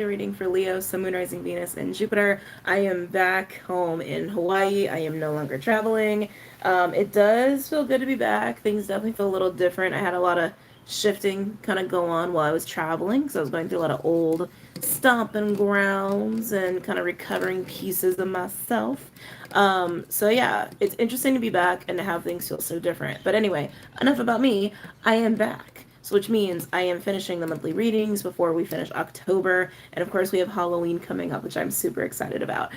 reading for Leo, Sun, Moon, Rising, Venus, and Jupiter. I am back home in Hawaii. I am no longer traveling. It does feel good to be back. Things definitely feel a little different. I had a lot of shifting kind of go on while I was traveling, so I was going through a lot of old stomping grounds and kind of recovering pieces of myself. So yeah, it's interesting to be back and to have things feel so different. But anyway, enough about me. I am back. So which means I am finishing the monthly readings before we finish October. And of course we have Halloween coming up, which I'm super excited about.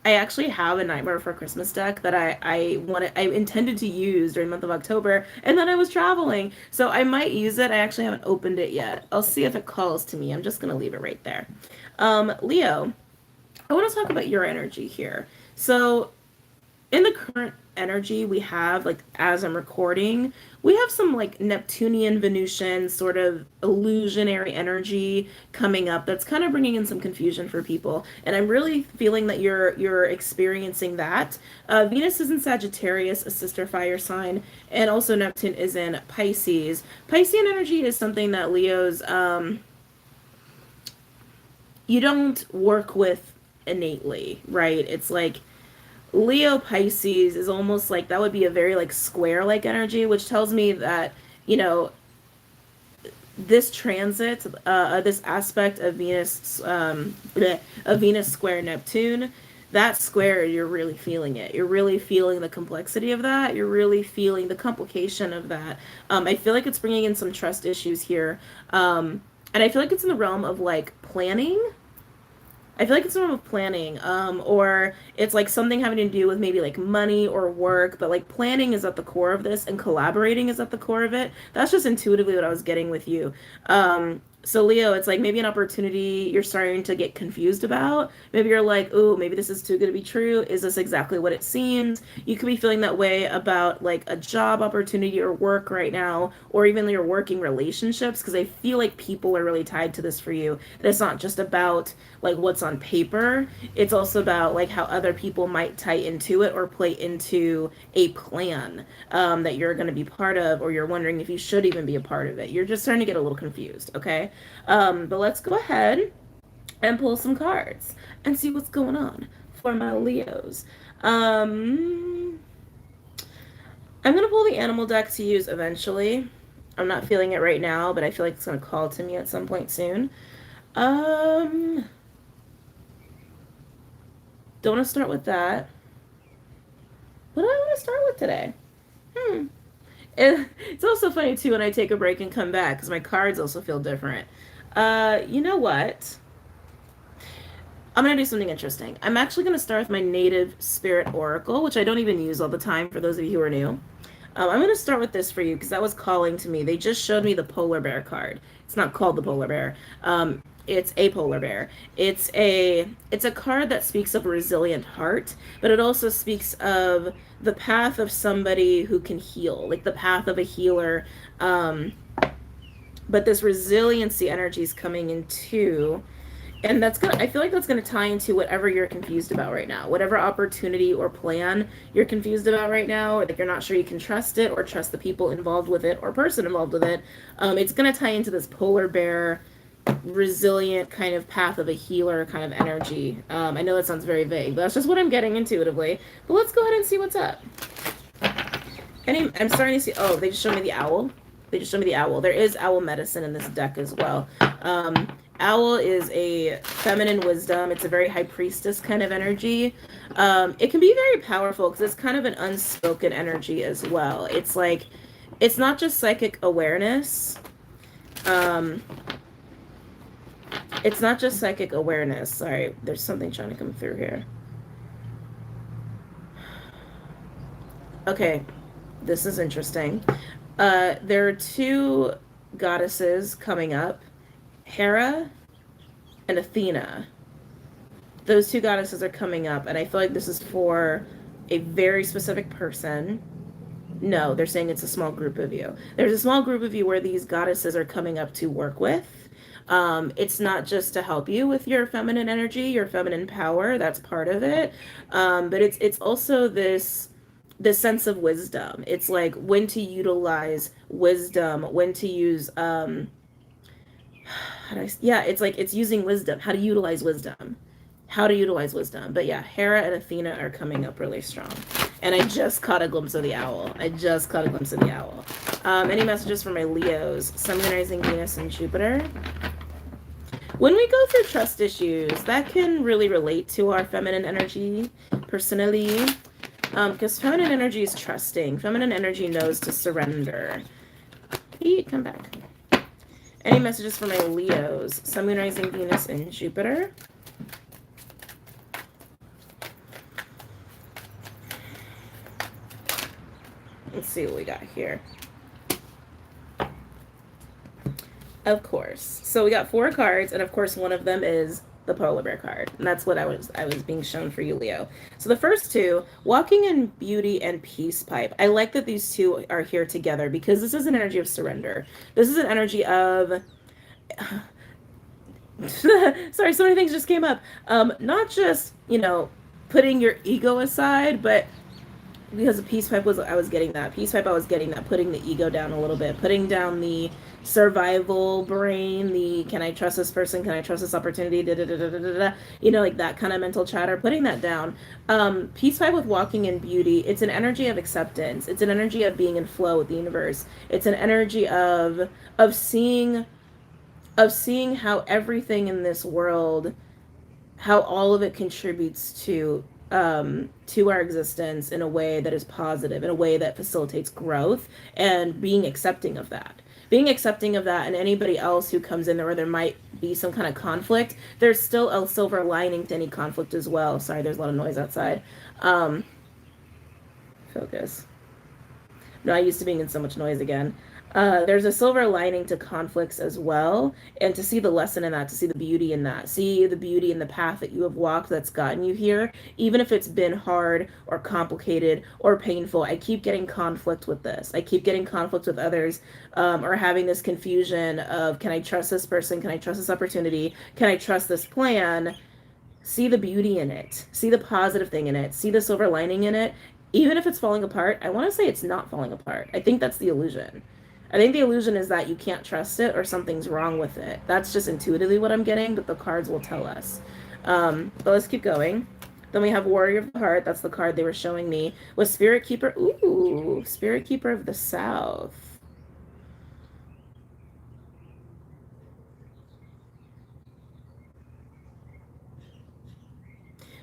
I actually have a Nightmare Before Christmas deck that I intended to use during the month of October, and then I was traveling. So I might use it. I actually haven't opened it yet. I'll see if it calls to me. I'm just gonna leave it right there. Leo, I want to talk about your energy here. So in the current energy we have, like as I'm recording, we have some like Neptunian Venusian sort of illusionary energy coming up that's kind of bringing in some confusion for people, and I'm really feeling that you're experiencing that. Venus is in Sagittarius, a sister fire sign, and also Neptune is in Pisces. Piscean energy is something that Leos you don't work with innately, right? It's like Leo Pisces is almost like that would be a very like square like energy, which tells me that, you know, this transit, this aspect of Venus, of Venus square Neptune, that square, you're really feeling it. You're really feeling the complexity of that. You're really feeling the complication of that. I feel like it's bringing in some trust issues here. And I feel like it's in the realm of like planning. I feel like it's sort of planning, or it's like something having to do with maybe like money or work, but like planning is at the core of this and collaborating is at the core of it. That's just intuitively what I was getting with you. So Leo, it's like maybe an opportunity you're starting to get confused about. Maybe you're like, oh, maybe this is too good to be true. Is this exactly what it seems? You could be feeling that way about like a job opportunity or work right now, or even your working relationships, because I feel like people are really tied to this for you. That it's not just about like what's on paper. It's also about like how other people might tie into it or play into a plan that you're going to be part of, or you're wondering if you should even be a part of it. You're just starting to get a little confused, okay? But let's go ahead and pull some cards and see what's going on for my Leos. I'm going to pull the animal deck to use eventually. I'm not feeling it right now, but I feel like it's going to call to me at some point soon. Don't want to start with that. What do I want to start with today? It's also funny too when I take a break and come back because my cards also feel different. You know what? I'm going to do something interesting. I'm actually going to start with my native spirit oracle, which I don't even use all the time for those of you who are new. I'm going to start with this for you because that was calling to me. They just showed me the polar bear card. It's not called the polar bear. It's a polar bear. It's a card that speaks of a resilient heart, but it also speaks of the path of somebody who can heal, like the path of a healer. But this resiliency energy is coming in too. And I feel like that's gonna tie into whatever you're confused about right now. Whatever opportunity or plan you're confused about right now, or that you're not sure you can trust it or trust the people involved with it or person involved with it. It's gonna tie into this polar bear resilient kind of path of a healer kind of energy. I know that sounds very vague, but that's just what I'm getting intuitively. But let's go ahead and see what's up. I'm starting to see, oh, they just showed me the owl. They just showed me the owl. There is owl medicine in this deck as well. Owl is a feminine wisdom. It's a very high priestess kind of energy. It can be very powerful because it's kind of an unspoken energy as well. It's like, it's not just psychic awareness. It's not just psychic awareness. Sorry, there's something trying to come through here. Okay, this is interesting. There are two goddesses coming up, Hera and Athena. Those two goddesses are coming up, and I feel like this is for a very specific person. No, they're saying it's a small group of you. There's a small group of you where these goddesses are coming up to work with. It's not just to help you with your feminine energy, your feminine power. That's part of it. But it's also this sense of wisdom. It's like when to utilize wisdom, when to use how yeah, it's like it's using wisdom, how to utilize wisdom. How to utilize wisdom. But yeah, Hera and Athena are coming up really strong. And I just caught a glimpse of the owl. I just caught a glimpse of the owl. Any messages for my Leos? Sun, Moon, Rising, Venus, and Jupiter. When we go through trust issues, that can really relate to our feminine energy, personally. Because feminine energy is trusting. Feminine energy knows to surrender. Pete, come back. Any messages for my Leos? Sun, Moon, Rising, Venus, and Jupiter. Let's see what we got here. Of course. So we got 4 cards, and of course one of them is the polar bear card. And that's what I was being shown for you, Leo. So the first 2, Walking in Beauty and Peace Pipe. I like that these 2 are here together because this is an energy of surrender. This is an energy of sorry, so many things just came up. Not just, putting your ego aside, but because the peace pipe I was getting that. Peace pipe, I was getting that. Putting the ego down a little bit. Putting down the survival brain, the can I trust this person? Can I trust this opportunity? Da, da, da, da, da, da. Like that kind of mental chatter. Putting that down. Peace pipe with Walking in Beauty. It's an energy of acceptance. It's an energy of being in flow with the universe. It's an energy of seeing how everything in this world, how all of it contributes to our existence in a way that is positive, in a way that facilitates growth, and being accepting of that. And anybody else who comes in there where there might be some kind of conflict, there's still a silver lining to any conflict as well. Sorry, there's a lot of noise outside. Focus. No, I used to being in so much noise again. There's a silver lining to conflicts as well, and to see the lesson in that, to see the beauty in that, see the beauty in the path that you have walked that's gotten you here, even if it's been hard or complicated or painful. I keep getting conflict with this. I keep getting conflict with others, or having this confusion of, can I trust this person? Can I trust this opportunity? Can I trust this plan? See the beauty in it. See the positive thing in it. See the silver lining in it. Even if it's falling apart, I want to say it's not falling apart. I think that's the illusion. I think the illusion is that you can't trust it or something's wrong with it. That's just intuitively what I'm getting, but the cards will tell us. But let's keep going. Then we have Warrior of the Heart. That's the card they were showing me. With Spirit Keeper. Ooh, Spirit Keeper of the South.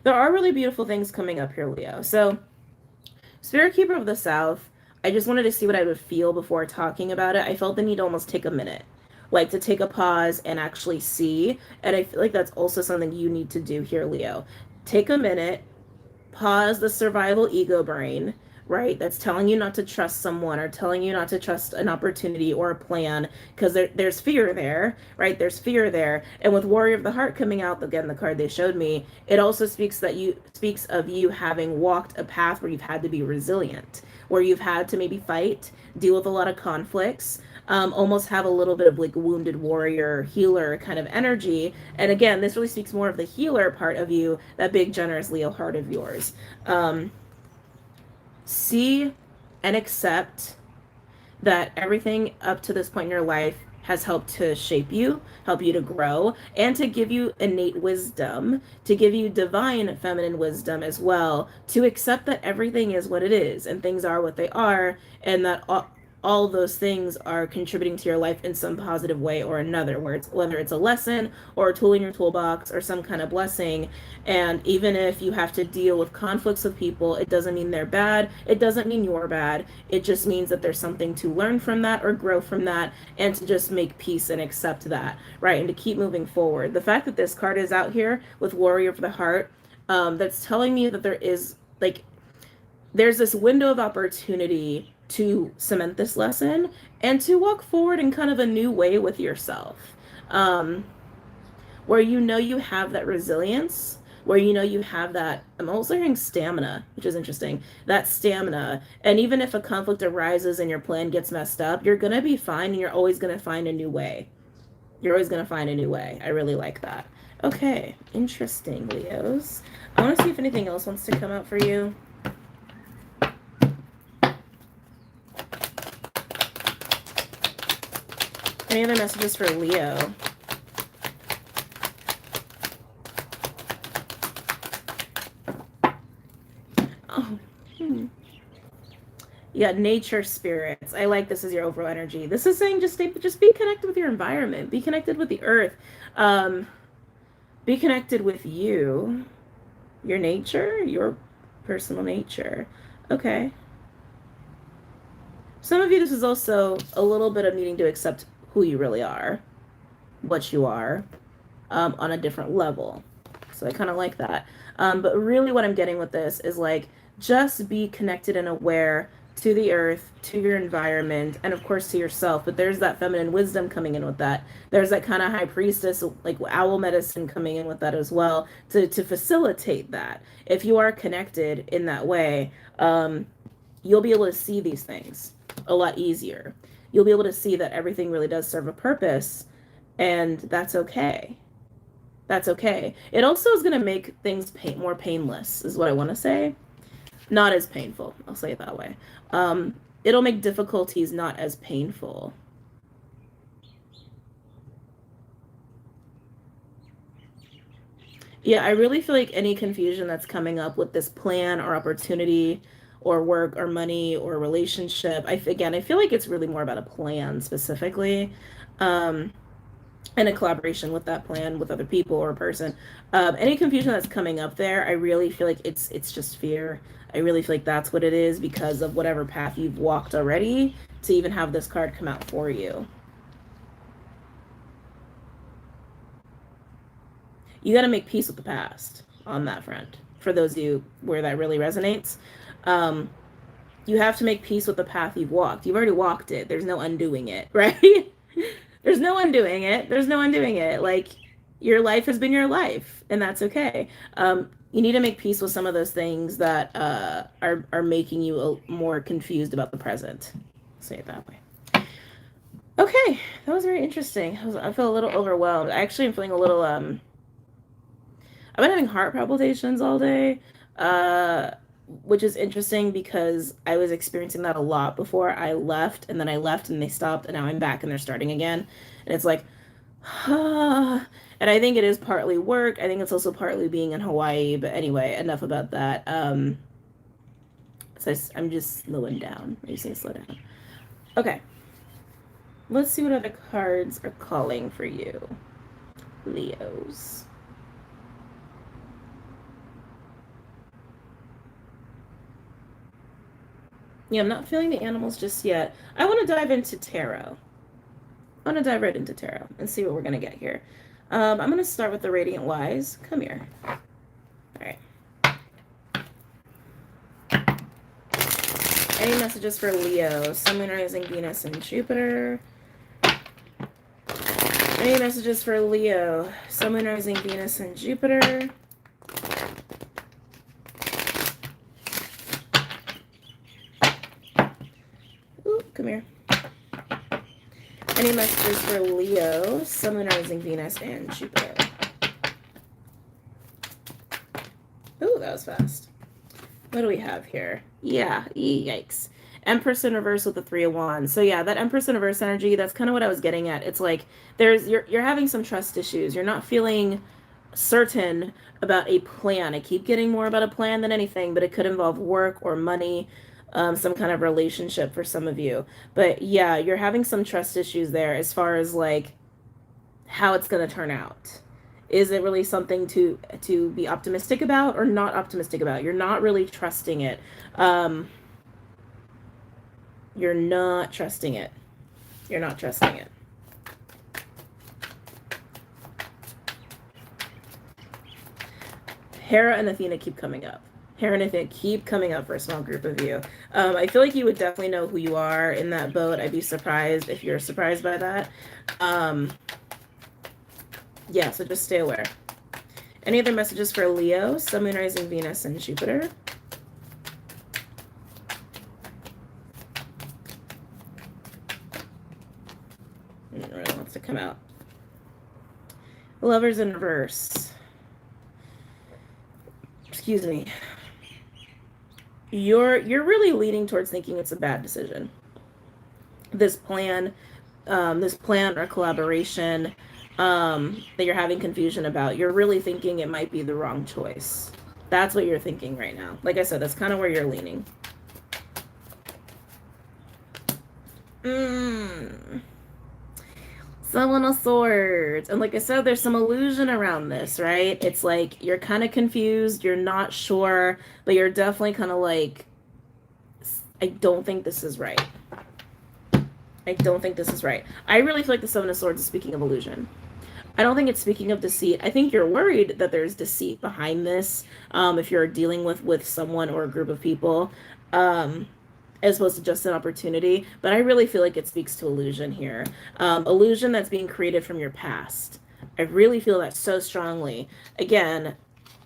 There are really beautiful things coming up here, Leo. So, Spirit Keeper of the South, I just wanted to see what I would feel before talking about it. I felt the need to almost take a minute, like to take a pause and actually see. And I feel like that's also something you need to do here, Leo. Take a minute, pause the survival ego brain, right? That's telling you not to trust someone or telling you not to trust an opportunity or a plan, because there's fear there, right? There's fear there. And with Warrior of the Heart coming out, again, the card they showed me, it also speaks of you having walked a path where you've had to be resilient, where you've had to maybe fight, deal with a lot of conflicts, almost have a little bit of like wounded warrior, healer kind of energy. And again, this really speaks more of the healer part of you, that big, generous Leo heart of yours. See and accept that everything up to this point in your life has helped to shape you, help you to grow, and to give you innate wisdom, to give you divine feminine wisdom as well, to accept that everything is what it is and things are what they are, and that all those things are contributing to your life in some positive way or another, whether it's a lesson or a tool in your toolbox or some kind of blessing. And even if you have to deal with conflicts with people, it doesn't mean they're bad. It doesn't mean you're bad. It just means that there's something to learn from that or grow from that, and to just make peace and accept that, right? And to keep moving forward. The fact that this card is out here with Warrior of the Heart, that's telling me that there's this window of opportunity to cement this lesson and to walk forward in kind of a new way with yourself, where you have that resilience, where you have that, I'm also hearing stamina, which is interesting, that stamina. And even if a conflict arises and your plan gets messed up, you're gonna be fine, and you're always gonna find a new way. I really like that. Okay, interesting, Leos. I want to see if anything else wants to come out for you. Any other messages for Leo? Oh. Yeah, nature spirits. I like this as your overall energy. This is saying just be connected with your environment. Be connected with the earth. Um, be connected with you, your nature, your personal nature. Okay. Some of you, this is also a little bit of needing to accept who you really are, what you are, on a different level. So I kind of like that. But really, what I'm getting with this is like just be connected and aware to the earth, to your environment, and of course to yourself. But there's that feminine wisdom coming in with that. There's that kind of high priestess, like owl medicine, coming in with that as well to facilitate that. If you are connected in that way, you'll be able to see these things a lot easier. You'll be able to see that everything really does serve a purpose, and that's okay. That's okay. It also is going to make things more painless, is what I want to say. Not as painful. I'll say it that way. It'll make difficulties not as painful. Yeah, I really feel like any confusion that's coming up with this plan or opportunity or work or money or relationship, again, I feel like it's really more about a plan specifically. Um, and a collaboration with that plan with other people or a person. Any confusion that's coming up there, I really feel like it's just fear. I really feel like that's what it is because of whatever path you've walked already to even have this card come out for you. You got to make peace with the past on that front. For those of you where that really resonates, um, you have to make peace with the path you've walked. You've already walked it. There's no undoing it, right? There's no undoing it. There's no undoing it. Like your life has been your life, and that's okay. You need to make peace with some of those things that are making you more confused about the present. Say it that way. Okay, that was very interesting. I feel a little overwhelmed. Actually, I'm feeling a little I've been having heart palpitations all day, uh, which is interesting because I was experiencing that a lot before I left, and then I left and they stopped, and now I'm back and they're starting again. And it's like, ah. And I think it is partly work. I think it's also partly being in Hawaii. But anyway, enough about that. So I'm just slowing down. I just need to slow down. Okay. Let's see what other cards are calling for you, Leos. Yeah, I'm not feeling the animals just yet. I want to dive into tarot. I want to dive right into tarot and see what we're going to get here. I'm going to start with the Radiant Wise. Come here. All right. Any messages for Leo? Sun, Moon, Rising, Venus, and Jupiter. Any messages for Leo? Sun, Moon, Rising, Venus, and Jupiter. Ooh, come here. Any messages for Leo, Sun, Moon, Rising, Venus, and Jupiter? Ooh, that was fast. What do we have here? Yeah, yikes. Empress in reverse with the Three of Wands. So yeah, that Empress in reverse energy, that's kind of what I was getting at. It's like you're having some trust issues. You're not feeling certain about a plan. I keep getting more about a plan than anything, but it could involve work or money, some kind of relationship for some of you. But yeah, you're having some trust issues there as far as like how it's going to turn out. Is it really something to be optimistic about or not optimistic about? You're not really trusting it. You're not trusting it. You're not trusting it. Hera and Athena keep coming up. Hera and Athena keep coming up for a small group of you. I feel like you would definitely know who you are in that boat. I'd be surprised if you're surprised by that. Yeah, so just stay aware. Any other messages for Leo, Sun, Moon, Rising, Venus, and Jupiter? It really wants to come out. Lovers in reverse. Excuse me. You're really leaning towards thinking it's a bad decision. This plan or collaboration that you're having confusion about, you're really thinking it might be the wrong choice. That's what you're thinking right now. Like I said, that's kind of where you're leaning. Seven of Swords. And like I said, there's some illusion around this, right? It's like you're kind of confused, you're not sure, but you're definitely kind of like, I don't think this is right. I don't think this is right. I really feel like the Seven of Swords is speaking of illusion. I don't think it's speaking of deceit. I think you're worried that there's deceit behind this, if you're dealing with someone or a group of people, um, as opposed to just an opportunity. But I really feel like it speaks to illusion here, illusion that's being created from your past. I really feel that so strongly. Again,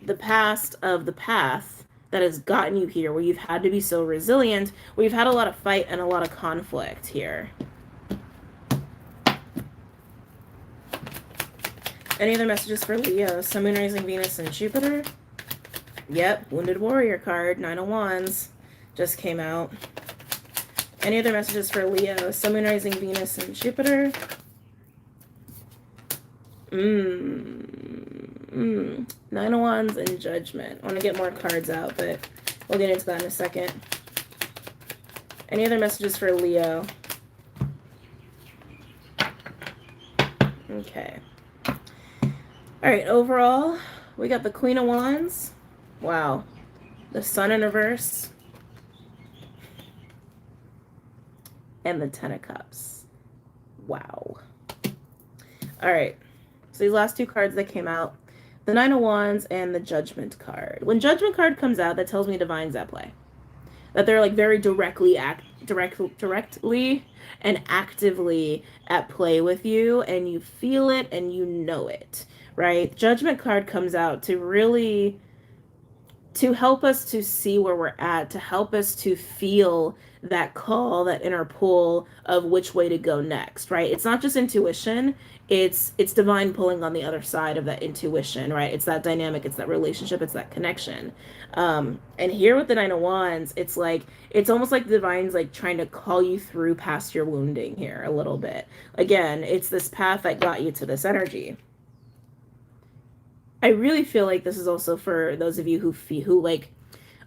the past of the path that has gotten you here, where you've had to be so resilient, where you've had a lot of fight and a lot of conflict here. Any other messages for Leo? Sun, Moon, Rising, Venus, and Jupiter? Yep, Wounded Warrior card, Nine of Wands, just came out. Any other messages for Leo? Sun, Moon, Rising, Venus, and Jupiter? Nine of Wands and Judgment. I want to get more cards out, but we'll get into that in a second. Any other messages for Leo? Okay. All right, overall, we got the Queen of Wands. Wow. The Sun in reverse. And the Ten of Cups. Wow. All right. So these last two cards that came out, the Nine of Wands and the Judgment card. When Judgment card comes out, that tells me Divine's at play. That they're like very directly and actively at play with you, and you feel it and you know it. Right? Judgment card comes out to really, to help us to see where we're at, to help us to feel that call, that inner pull of which way to go next, right? It's not just intuition, it's divine pulling on the other side of that intuition, right? It's that dynamic, it's that relationship, it's that connection. And here with the Nine of Wands, it's like, it's almost like the divine's like trying to call you through past your wounding here a little bit. Again, it's this path that got you to this energy. I really feel like this is also for those of you who like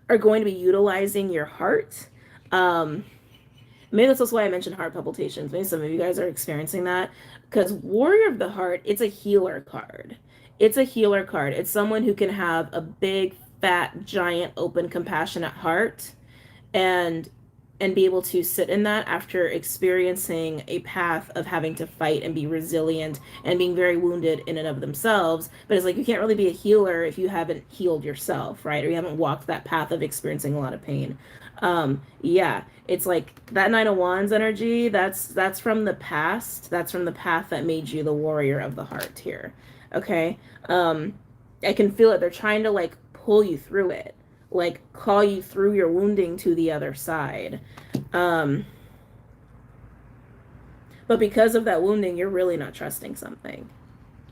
are going to be utilizing your heart. Maybe that's also why I mentioned heart palpitations. Maybe some of you guys are experiencing that, because Warrior of the Heart, it's a healer card. It's a healer card. It's someone who can have a big, fat, giant, open, compassionate heart, and be able to sit in that after experiencing a path of having to fight and be resilient and being very wounded in and of themselves. But it's like, you can't really be a healer if you haven't healed yourself, right? Or you haven't walked that path of experiencing a lot of pain. Yeah, it's like that Nine of Wands energy, that's from the past. That's from the path that made you the Warrior of the Heart here. Okay? I can feel it. They're trying to like pull you through it, like call you through your wounding to the other side. But because of that wounding, you're really not trusting something.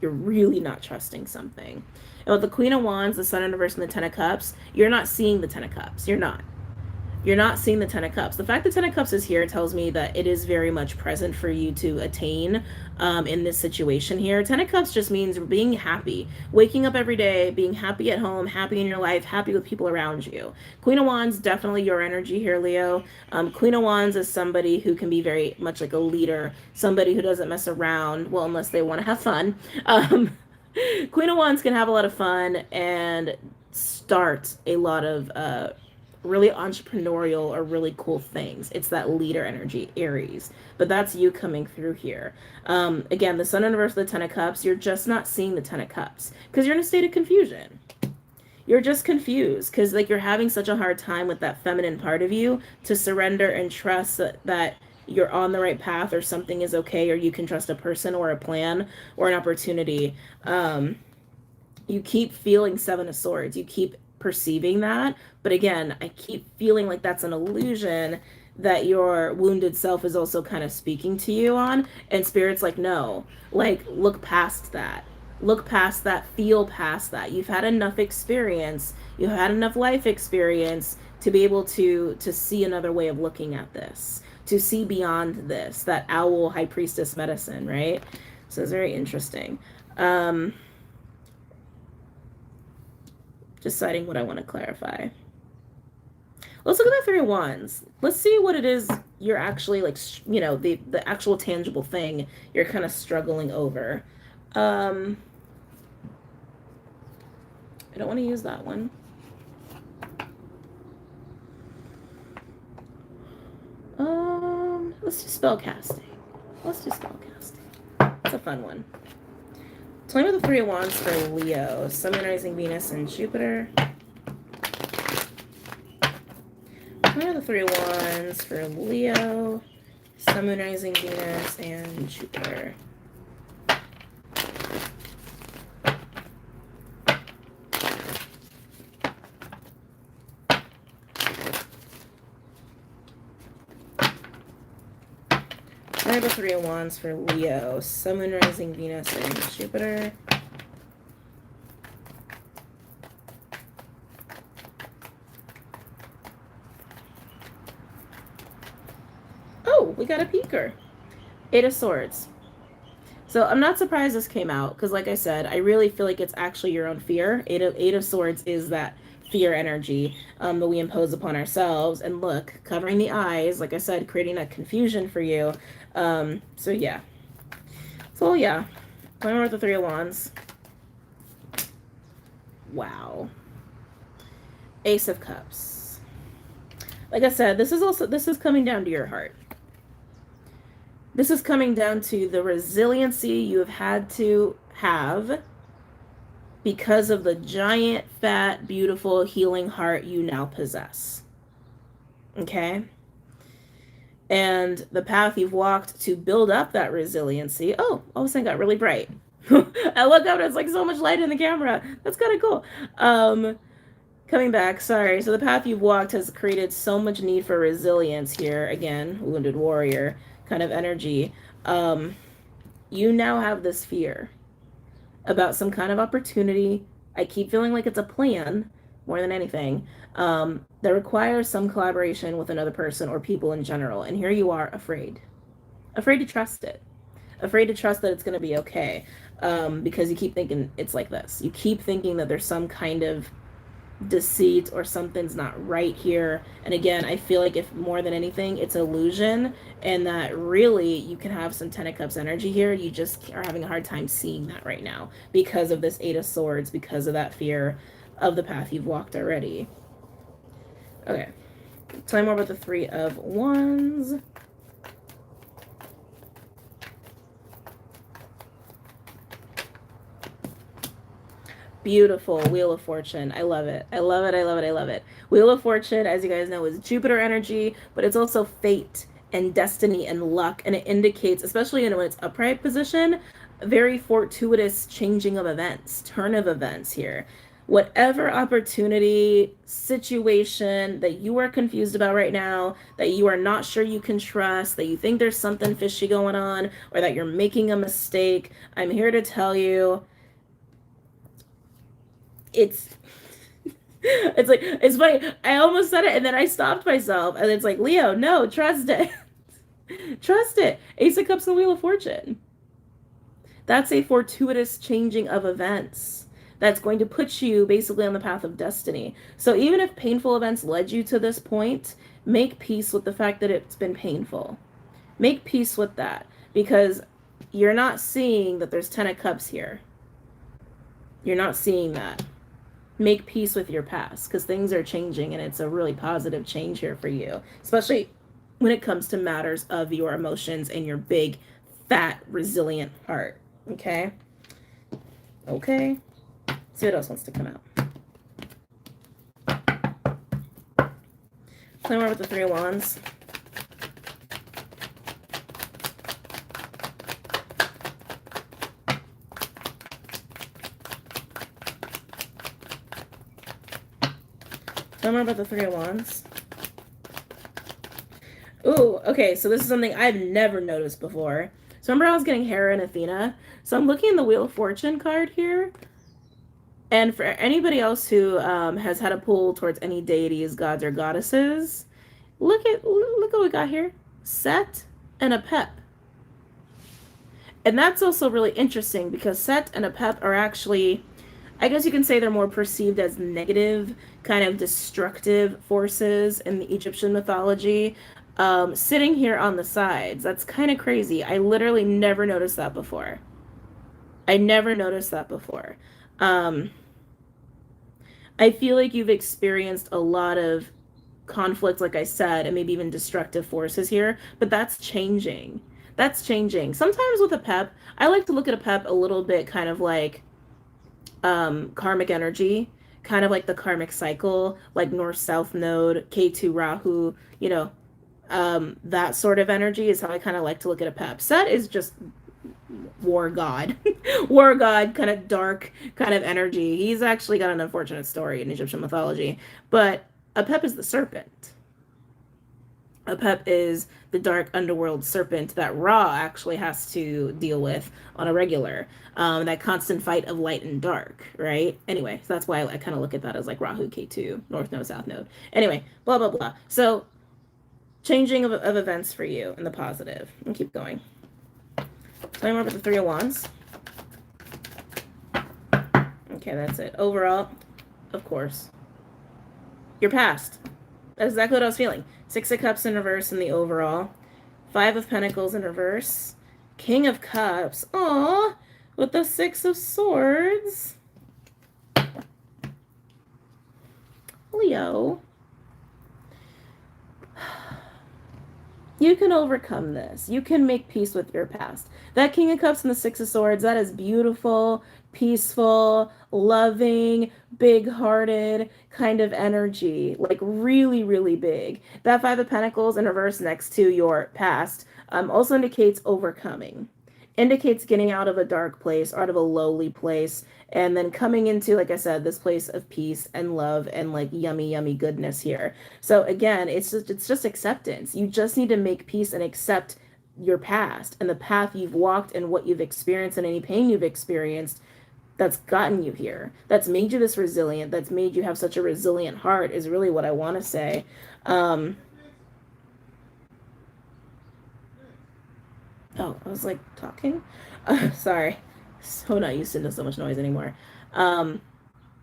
You're really not trusting something. And with the Queen of Wands, the Sun in reverse, and the Ten of Cups, you're not seeing the Ten of Cups. You're not. You're not seeing the Ten of Cups. The fact that Ten of Cups is here tells me that it is very much present for you to attain in this situation here. Ten of Cups just means being happy. Waking up every day, being happy at home, happy in your life, happy with people around you. Queen of Wands, definitely your energy here, Leo. Queen of Wands is somebody who can be very much like a leader, somebody who doesn't mess around, well, unless they want to have fun. Queen of Wands can have a lot of fun and start a lot of really entrepreneurial or really cool things. It's that leader energy, Aries. But that's you coming through here. Again, the Sun in reverse, the Ten of Cups, you're just not seeing the Ten of Cups because you're in a state of confusion. You're just confused because like you're having such a hard time with that feminine part of you to surrender and trust that you're on the right path, or something is okay, or you can trust a person or a plan or an opportunity. You keep feeling Seven of Swords. You keep perceiving that, but again, I keep feeling like that's an illusion that your wounded self is also kind of speaking to you on, and Spirit's like, no, like look past that, feel past that. You've had enough experience, you've had enough life experience to be able to see another way of looking at this, to see beyond this, that owl high priestess medicine, right? So it's very interesting. Deciding what I want to clarify. Let's look at the Three of Wands. Let's see what it is you're actually like, the actual tangible thing you're kind of struggling over. I don't want to use that one. Let's do spell casting. Let's do spell casting. It's a fun one. Tell me what the Three of Wands for Leo. Sun, Moon, Rising, Venus, and Jupiter. Tell me what the Three of Wands for Leo. Sun, Moon, Rising, Venus, and Jupiter. I have the Three of Wands for Leo. Sun, Moon, Rising, Venus, and Jupiter. Oh, we got a peeker. Eight of Swords. So I'm not surprised this came out because, like I said, I really feel like it's actually your own fear. Eight of Swords is that fear energy that we impose upon ourselves. And look, covering the eyes, like I said, creating that confusion for you. So yeah. So yeah. Playing with the Three of Wands. Wow. Ace of Cups. Like I said, this is coming down to your heart. This is coming down to the resiliency you have had to have because of the giant, fat, beautiful, healing heart you now possess. Okay? And the path you've walked to build up that resiliency. Oh, all of a sudden got really bright. I look up and it's like so much light in the camera. That's kind of cool. Coming back, sorry. So the path you've walked has created so much need for resilience here. Again, wounded warrior kind of energy. You now have this fear about some kind of opportunity. I keep feeling like it's a plan more than anything that requires some collaboration with another person or people in general. And here you are afraid to trust it, afraid to trust that it's going to be okay, because you keep thinking it's like this. You keep thinking that there's some kind of deceit or something's not right here. And again, I feel like if more than anything it's illusion, and that really you can have some Ten of Cups energy here. You just are having a hard time seeing that right now because of this Eight of Swords, because of that fear of the path you've walked already. Okay, tell me more about the Three of Wands. Beautiful. Wheel of Fortune. I love it. I love it. I love it. I love it. Wheel of Fortune, as you guys know, is Jupiter energy, but it's also fate and destiny and luck. And it indicates, especially when it's upright position, a very fortuitous changing of events, turn of events here. Whatever opportunity, situation that you are confused about right now, that you are not sure you can trust, that you think there's something fishy going on, or that you're making a mistake, I'm here to tell you it's like, it's funny. I almost said it and then I stopped myself, and it's like, Leo, no, trust it. Trust it. Ace of Cups and Wheel of Fortune. That's a fortuitous changing of events that's going to put you basically on the path of destiny. So even if painful events led you to this point, make peace with the fact that it's been painful. Make peace with that, because you're not seeing that there's Ten of Cups here. You're not seeing that. Make peace with your past, because things are changing, and it's a really positive change here for you, especially when it comes to matters of your emotions and your big, fat, resilient heart. Okay? Okay. Let's see what else wants to come out. Play more with the Three of Wands. Tell me about the Three of Wands. Ooh, okay, so this is something I've never noticed before. So remember I was getting Hera and Athena? So I'm looking at the Wheel of Fortune card here. And for anybody else who has had a pull towards any deities, gods, or goddesses, look what we got here. Set and Apep. And that's also really interesting because Set and Apep are actually I guess you can say they're more perceived as negative, kind of destructive forces in the Egyptian mythology. Sitting here on the sides, that's kind of crazy. I literally never noticed that before. I never noticed that before. Um, I feel like you've experienced a lot of conflict, like I said, and maybe even destructive forces here, but that's changing. That's changing. Sometimes with a pep, I like to look at a pep a little bit kind of like karmic energy, kind of like the karmic cycle, like North South Node, K2 Rahu, that sort of energy is how I kind of like to look at a pep. Set is just war god, war god, kind of dark kind of energy. He's actually got an unfortunate story in Egyptian mythology, but Apep is the serpent. Apep is the dark underworld serpent that Ra actually has to deal with on a regular. That constant fight of light and dark, right? Anyway, so that's why I kind of look at that as like Rahu K2, North Node, South Node. Anyway, blah, blah, blah. So, changing of events for you in the positive. And keep going. Tell me more about the Three of Wands. Okay, that's it. Overall, of course, your past. That's exactly what I was feeling. Six of Cups in reverse in the overall. Five of Pentacles in reverse. King of Cups. Aww. With the Six of Swords. Leo. You can overcome this. You can make peace with your past. That King of Cups and the Six of Swords, that is beautiful, peaceful, loving, big-hearted kind of energy. Like really, really big. That Five of Pentacles in reverse next to your past also indicates overcoming. Indicates getting out of a dark place, out of a lowly place, and then coming into, like I said, this place of peace and love and like yummy, yummy goodness here. So again, it's just acceptance. You just need to make peace and accept your past and the path you've walked and what you've experienced and any pain you've experienced that's gotten you here, that's made you this resilient, that's made you have such a resilient heart is really what I want to say. Oh, I was like talking. Sorry. So not used to so much noise anymore.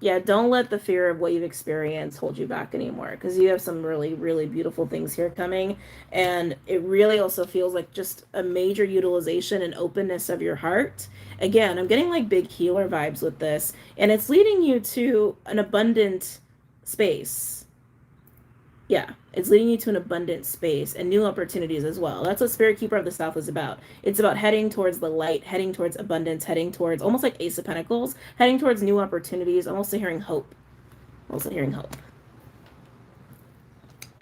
Yeah, don't let the fear of what you've experienced hold you back anymore because you have some really, really beautiful things here coming. And it really also feels like just a major utilization and openness of your heart. Again, I'm getting like big healer vibes with this, and it's leading you to an abundant space. Yeah, it's leading you to an abundant space and new opportunities as well. That's what Spirit Keeper of the South is about. It's about heading towards the light, heading towards abundance, heading towards almost like Ace of Pentacles, heading towards new opportunities. I'm also hearing hope. Also hearing hope.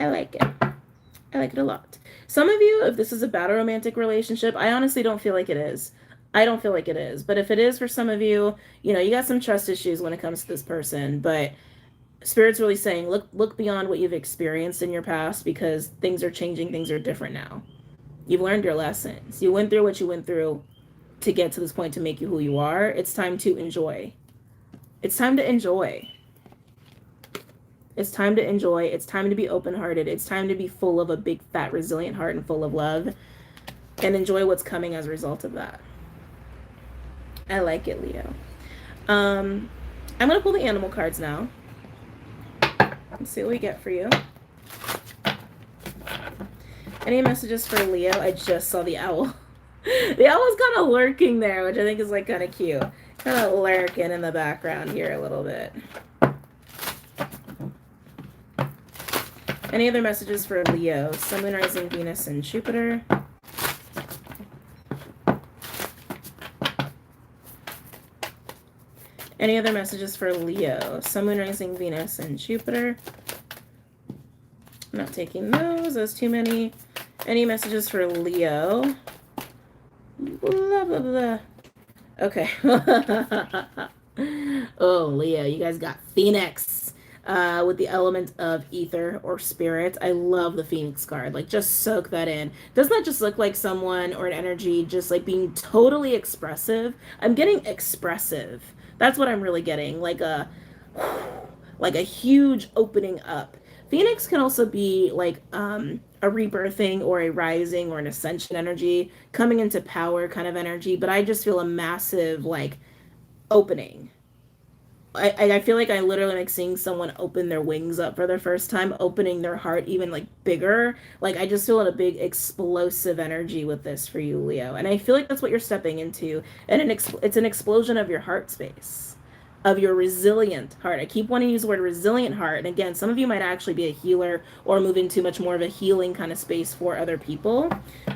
I like it. I like it a lot. Some of you, if this is about a romantic relationship, I honestly don't feel like it is. I don't feel like it is. But if it is for some of you, you got some trust issues when it comes to this person. But Spirit's really saying, look beyond what you've experienced in your past because things are changing, things are different now. You've learned your lessons. You went through what you went through to get to this point to make you who you are. It's time to enjoy. It's time to enjoy. It's time to enjoy. It's time to be open-hearted. It's time to be full of a big, fat, resilient heart and full of love and enjoy what's coming as a result of that. I like it, Leo. I'm going to pull the animal cards now. Let's see what we get for you. Any messages for Leo? I just saw the owl. The owl is kind of lurking there, which I think is like kind of cute. Kind of lurking in the background here a little bit. Any other messages for Leo? Sun, Moon, Rising, Venus, and Jupiter. Any other messages for Leo? Sun, Moon, Rising, Venus, and Jupiter. I'm not taking those. There's too many. Any messages for Leo? Blah, blah, blah. Okay. Oh, Leo, you guys got Phoenix with the element of ether or spirit. I love the Phoenix card. Like, just soak that in. Doesn't that just look like someone or an energy just like being totally expressive? I'm getting expressive. That's what I'm really getting, like a huge opening up. Phoenix can also be like a rebirthing or a rising or an ascension energy, coming into power kind of energy, but I just feel a massive like opening I feel like I literally like seeing someone open their wings up for the first time, opening their heart even like bigger. Like I just feel a big explosive energy with this for you, Leo. And I feel like that's what you're stepping into. And it's an explosion of your heart space, of your resilient heart. I keep wanting to use the word resilient heart. And again, some of you might actually be a healer or move into much more of a healing kind of space for other people.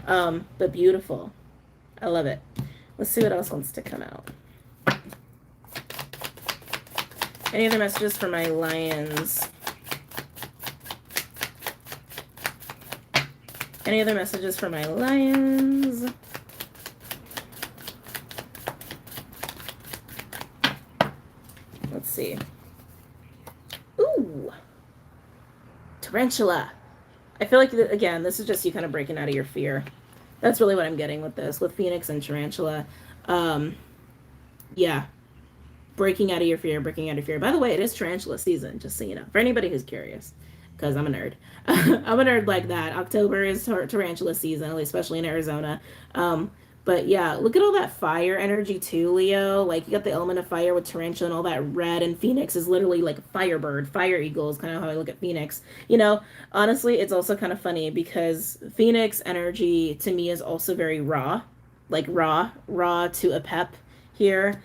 But beautiful. I love it. Let's see what else wants to come out. Any other messages for my lions? Any other messages for my lions? Let's see. Ooh. Tarantula. I feel like, again, this is just you kind of breaking out of your fear. That's really what I'm getting with this, with Phoenix and Tarantula. Yeah. Breaking out of your fear, breaking out of fear. By the way, it is tarantula season, just so you know. For anybody who's curious, because I'm a nerd. I'm a nerd like that. October is tarantula season, especially in Arizona. But yeah, look at all that fire energy too, Leo. Like you got the element of fire with tarantula and all that red, and Phoenix is literally like a firebird, fire eagle is kind of how I look at Phoenix. You know, honestly, it's also kind of funny because Phoenix energy to me is also very raw, like raw to a pep here.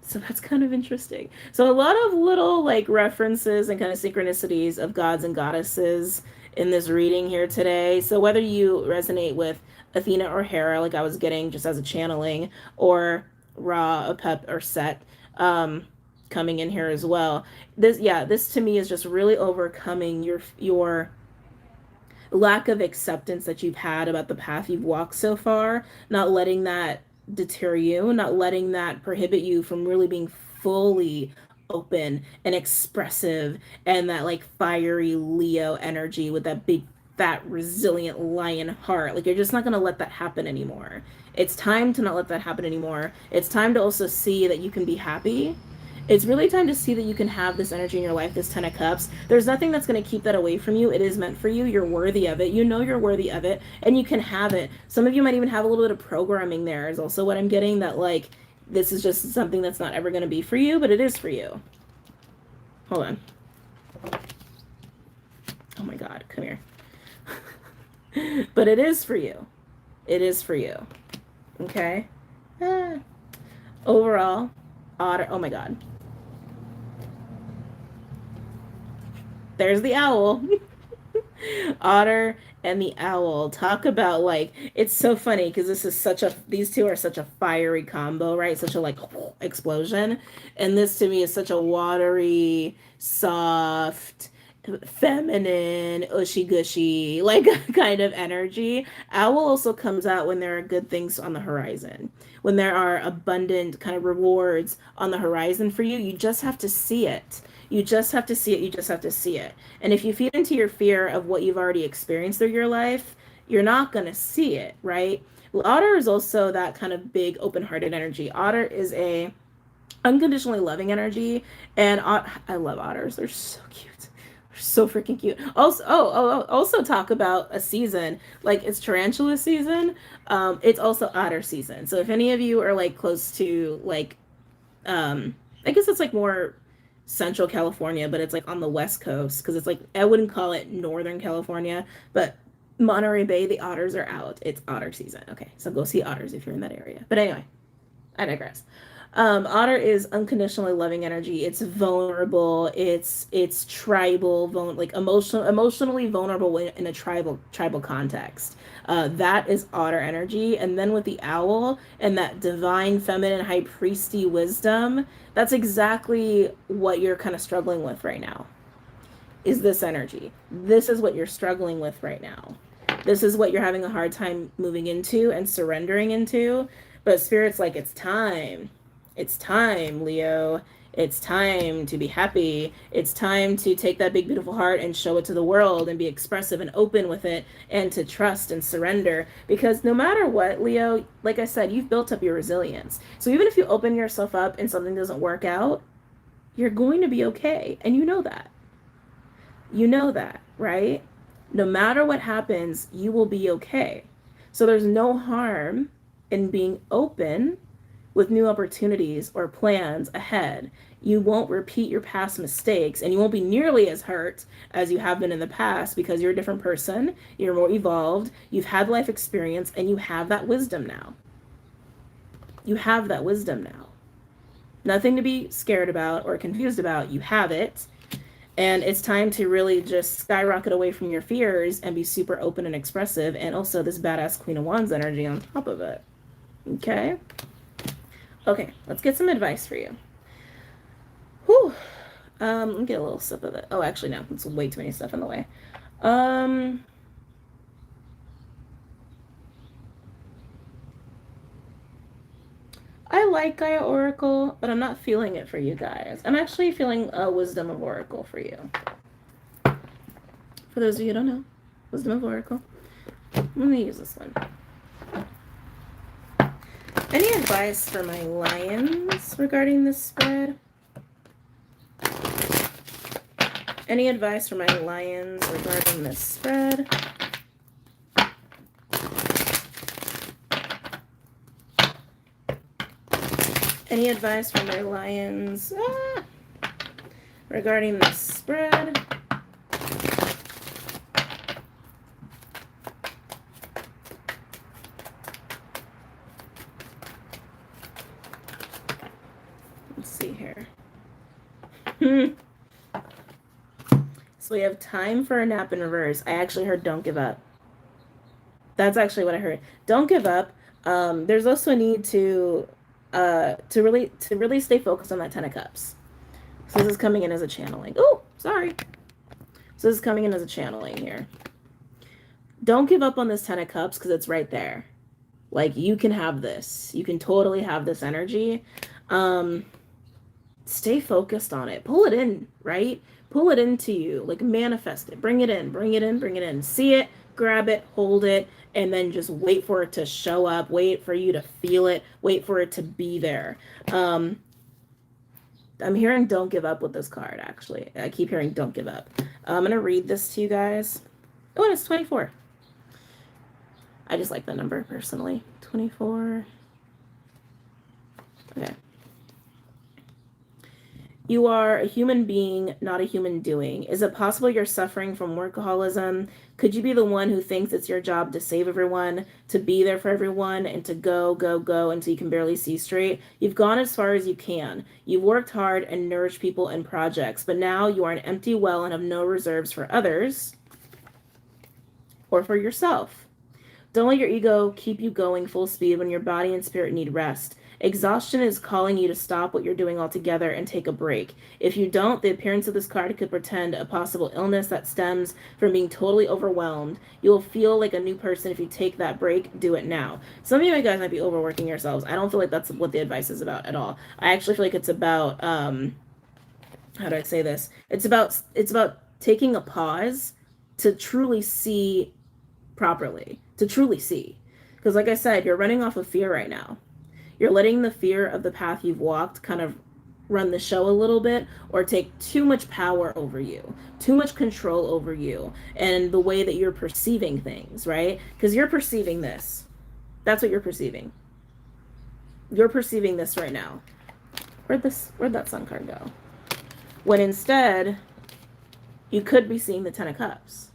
So that's kind of interesting. So a lot of little like references and kind of synchronicities of gods and goddesses in this reading here today. So whether you resonate with Athena or Hera, like I was getting just as a channeling, or Ra, Apep, or Set, coming in here as well. This to me is just really overcoming your lack of acceptance that you've had about the path you've walked so far, not letting that deter you, not letting that prohibit you from really being fully open and expressive and that like fiery Leo energy with that big fat resilient lion heart. Like you're just not going to let that happen anymore. It's time to not let that happen anymore. It's time to also see that you can be happy. It's really time to see that you can have this energy in your life, this 10 of cups. There's nothing that's going to keep that away from you. It is meant for you. You're worthy of it. You know you're worthy of it, and you can have it. Some of you might even have a little bit of programming there is also what I'm getting, that like this is just something that's not ever going to be for you, but it is for you. Hold on. Oh my God, come here. But it is for you. It is for you. Okay? Overall, otter. Oh my God. There's the owl. Otter and the owl. Talk about like, it's so funny because these two are such a fiery combo, right? Such a like explosion. And this to me is such a watery, soft, feminine, ushy gushy, like kind of energy. Owl also comes out when there are good things on the horizon, when there are abundant kind of rewards on the horizon for you. You just have to see it. You just have to see it. You just have to see it. And if you feed into your fear of what you've already experienced through your life, you're not going to see it, right? Otter is also that kind of big open-hearted energy. Otter is a unconditionally loving energy, and I love otters. They're so cute. They're so freaking cute. Also, also talk about a season, like it's tarantula season. It's also otter season. So if any of you are like close to like, I guess it's like more Central California, but it's like on the West Coast, because it's like, I wouldn't call it Northern California, but Monterey Bay, the otters are out. It's otter season. Okay, so go see otters if you're in that area. But anyway, I digress. Otter is unconditionally loving energy. It's vulnerable. It's tribal, like emotionally vulnerable in a tribal context. That is otter energy. And then with the owl and that divine feminine high priesty wisdom, that's exactly what you're kind of struggling with right now. Is this energy? This is what you're struggling with right now. This is what you're having a hard time moving into and surrendering into. But Spirit's like, it's time. It's time, Leo. It's time to be happy. It's time to take that big, beautiful heart and show it to the world and be expressive and open with it and to trust and surrender. Because no matter what, Leo, like I said, you've built up your resilience. So even if you open yourself up and something doesn't work out, you're going to be okay. And you know that. You know that, right? No matter what happens, you will be okay. So there's no harm in being open with new opportunities or plans ahead. You won't repeat your past mistakes and you won't be nearly as hurt as you have been in the past because you're a different person, you're more evolved, you've had life experience, and you have that wisdom now. You have that wisdom now. Nothing to be scared about or confused about. You have it. And it's time to really just skyrocket away from your fears and be super open and expressive. And also this badass Queen of Wands energy on top of it. Okay? Okay, let's get some advice for you. Whew. Let me get a little sip of it. Oh, actually, no. It's way too many stuff in the way. I like Gaia Oracle, but I'm not feeling it for you guys. I'm actually feeling a Wisdom of Oracle for you. For those of you who don't know, Wisdom of Oracle. I'm going to use this one. Any advice for my lions regarding this spread? Any advice for my lions regarding this spread? Any advice for my lions regarding this spread? Let's see here. So we have time for a nap in reverse. I actually heard don't give up. That's actually what I heard. Don't give up. There's also a need to really stay focused on that Ten of Cups. So this is coming in as a channeling. Oh, sorry. So this is coming in as a channeling here. Don't give up on this Ten of Cups because it's right there. Like, you can have this. You can totally have this energy. Stay focused on it. Pull it in, right? Pull it into you. Like, manifest it. Bring it in. Bring it in. Bring it in. See it. Grab it. Hold it. And then just wait for it to show up. Wait for you to feel it. Wait for it to be there. I'm hearing don't give up with this card, actually. I keep hearing don't give up. I'm going to read this to you guys. Oh, and it's 24. I just like the number, personally. 24. Okay. You are a human being, not a human doing. Is it possible you're suffering from workaholism? Could you be the one who thinks it's your job to save everyone, to be there for everyone, and to go, go, go until you can barely see straight? You've gone as far as you can. You've worked hard and nourished people and projects, but now you are an empty well and have no reserves for others or for yourself. Don't let your ego keep you going full speed when your body and spirit need rest. Exhaustion is calling you to stop what you're doing altogether and take a break. If you don't, the appearance of this card could portend a possible illness that stems from being totally overwhelmed. You will feel like a new person if you take that break. Do it now. Some of you guys might be overworking yourselves. I don't feel like that's what the advice is about at all. I actually feel like it's about, how do I say this? It's about taking a pause to truly see properly, to truly see. Because like I said, you're running off of fear right now. You're letting the fear of the path you've walked kind of run the show a little bit, or take too much power over you, too much control over you, and the way that you're perceiving things, right? Because you're perceiving this. That's what you're perceiving. You're perceiving this right now. Where'd that Sun card go? When instead, you could be seeing the Ten of Cups.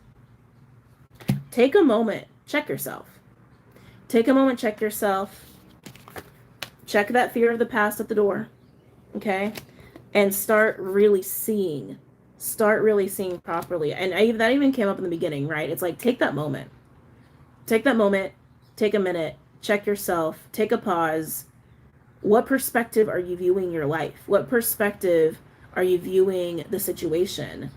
Take a moment, check yourself. Take a moment, check yourself. Check that fear of the past at the door, okay? And start really seeing properly. And that even came up in the beginning, right? It's like, take that moment. Take that moment, take a minute, check yourself, take a pause. What perspective are you viewing your life? What perspective are you viewing the situation?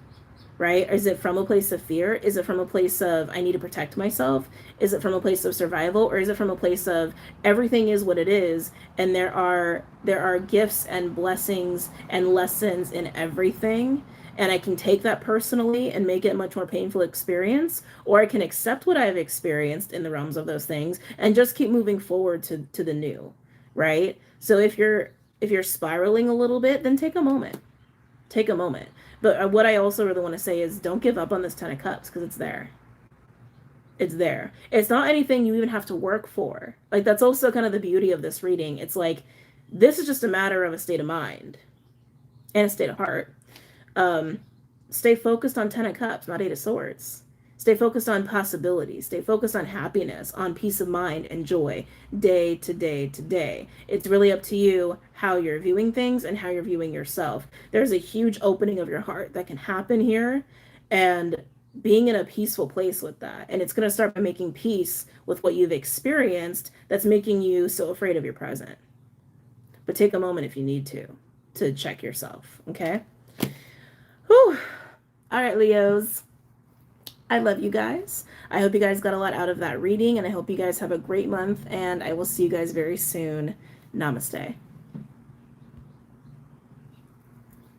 Right? Is it from a place of fear? Is it from a place of, I need to protect myself? Is it from a place of survival? Or is it from a place of, everything is what it is, and there are gifts and blessings and lessons in everything, and I can take that personally and make it a much more painful experience, or I can accept what I've experienced in the realms of those things and just keep moving forward to the new, right? So if you're spiraling a little bit, then take a moment. Take a moment. But what I also really want to say is, don't give up on this Ten of Cups, because it's there. It's there. It's not anything you even have to work for. Like, that's also kind of the beauty of this reading. It's like, This is just a matter of a state of mind and a state of heart. Um, Stay focused on Ten of Cups, not Eight of Swords. Stay focused on possibilities. Stay focused on happiness, on peace of mind and joy, day to day to day. It's really up to you how you're viewing things and how you're viewing yourself. There's a huge opening of your heart that can happen here, and being in a peaceful place with that. And it's going to start by making peace with what you've experienced that's making you so afraid of your present. But take a moment if you need to check yourself, okay? Whew. All right, Leos. I love you guys. I hope you guys got a lot out of that reading, and I hope you guys have a great month, and I will see you guys very soon. Namaste.